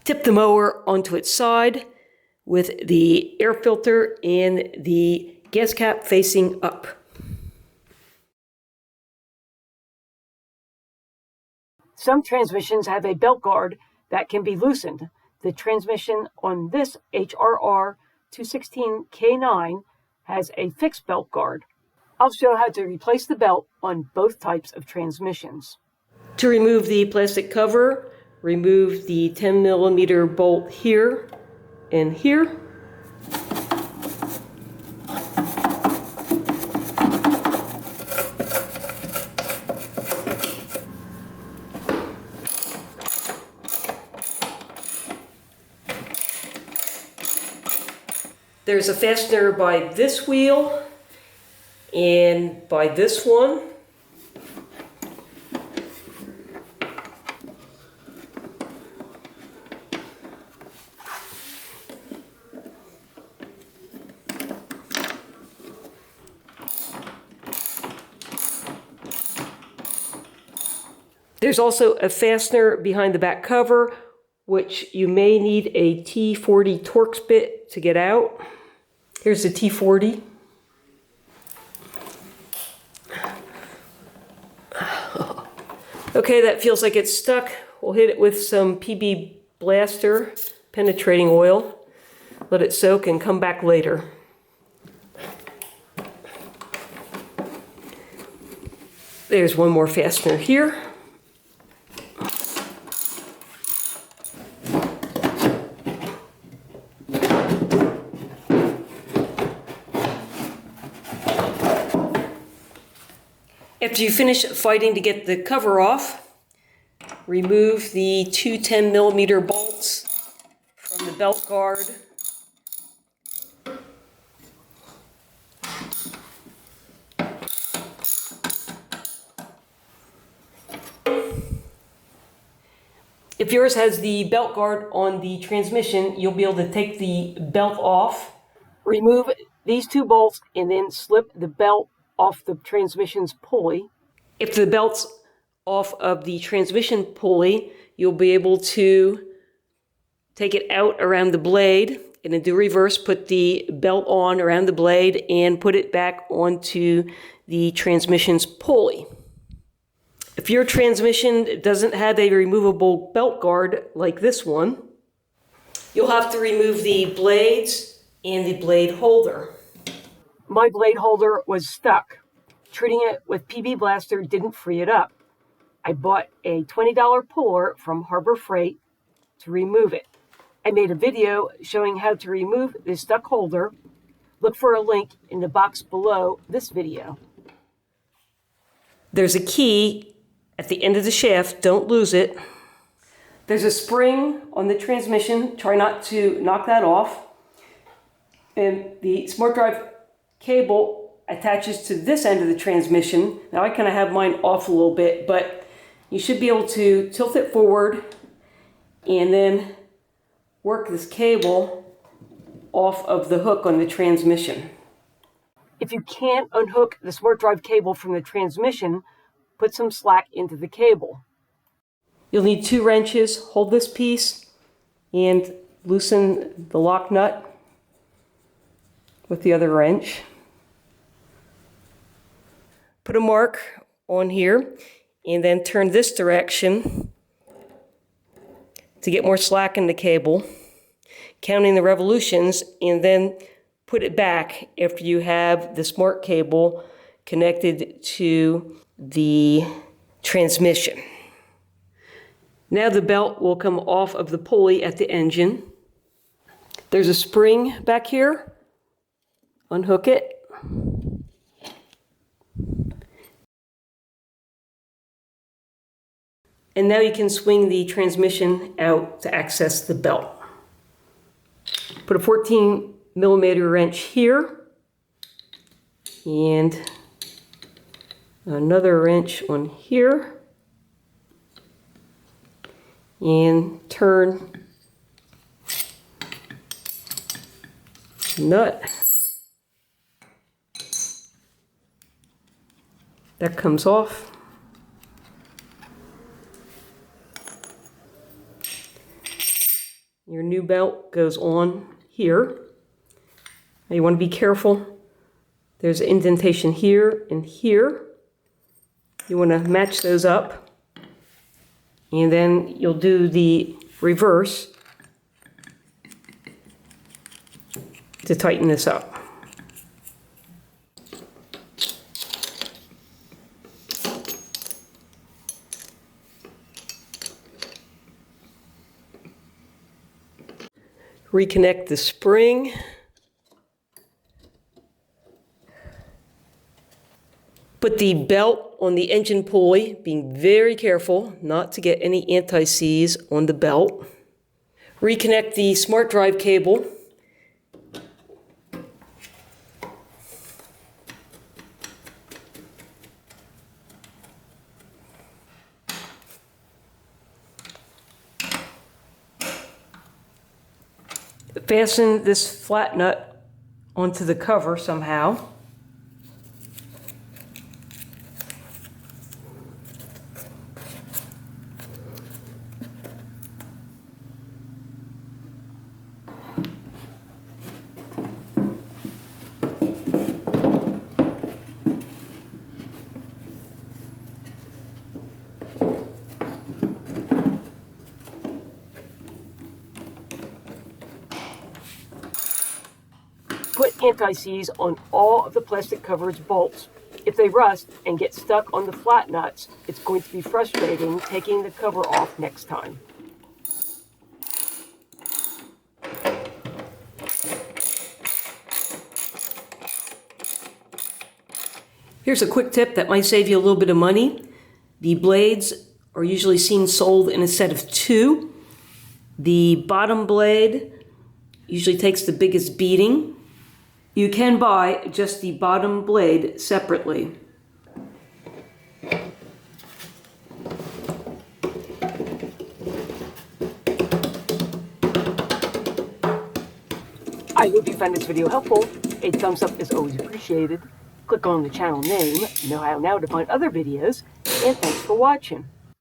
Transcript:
Tip the mower onto its side with the air filter and the gas cap facing up. Some transmissions have a belt guard that can be loosened. The transmission on this HRR216K9 has a fixed belt guard. I'll show how to replace the belt on both types of transmissions. To remove the plastic cover, remove the 10mm bolt here and here. There's a fastener by this wheel and by this one. There's also a fastener behind the back cover, which you may need a T40 Torx bit to get out. Here's the T40. Okay, that feels like it's stuck. We'll hit it with some PB Blaster penetrating oil. Let it soak and come back later. There's one more fastener here. After you finish fighting to get the cover off, remove the two 10mm bolts from the belt guard. If yours has the belt guard on the transmission, you'll be able to take the belt off. Remove these two bolts and then slip the belt off the transmission's pulley. If the belt's off of the transmission pulley, you'll be able to take it out around the blade and then do reverse, put the belt on around the blade and put it back onto the transmission's pulley. If your transmission doesn't have a removable belt guard like this one, you'll have to remove the blades and the blade holder. My blade holder was stuck. Treating it with PB Blaster didn't free it up. I bought a $20 puller from Harbor Freight to remove it. I made a video showing how to remove the stuck holder. Look for a link in the box below this video. There's a key at the end of the shaft, don't lose it. There's a spring on the transmission, try not to knock that off. And the smart drive cable attaches to this end of the transmission. Now I kind of have mine off a little bit, but you should be able to tilt it forward and then work this cable off of the hook on the transmission. If you can't unhook the smart drive cable from the transmission, put some slack into the cable. You'll need 2 wrenches. Hold this piece and loosen the lock nut with the other wrench. Put a mark on here and then turn this direction to get more slack in the cable, counting the revolutions, and then put it back after you have the smart cable connected to the transmission. Now the belt will come off of the pulley at the engine. There's a spring back here. Unhook it. And now you can swing the transmission out to access the belt. Put a 14mm wrench here and another wrench on here and turn nut. That comes off. new belt goes on here. Now you want to be careful. There's an indentation here and here. You want to match those up. And then you'll do the reverse to tighten this up. Reconnect the spring. Put the belt on the engine pulley, being very careful not to get any anti-seize on the belt. Reconnect the smart drive cable. Fasten this flat nut onto the cover somehow. Put anti-seize on all of the plastic coverage bolts. If they rust and get stuck on the flat nuts, it's going to be frustrating taking the cover off next time. Here's a quick tip that might save you a little bit of money. The blades are usually seen sold in a set of 2. The bottom blade usually takes the biggest beating. You can buy just the bottom blade separately. I hope you found this video helpful. A thumbs up is always appreciated. Click on the channel name, know how now to find other videos, and thanks for watching.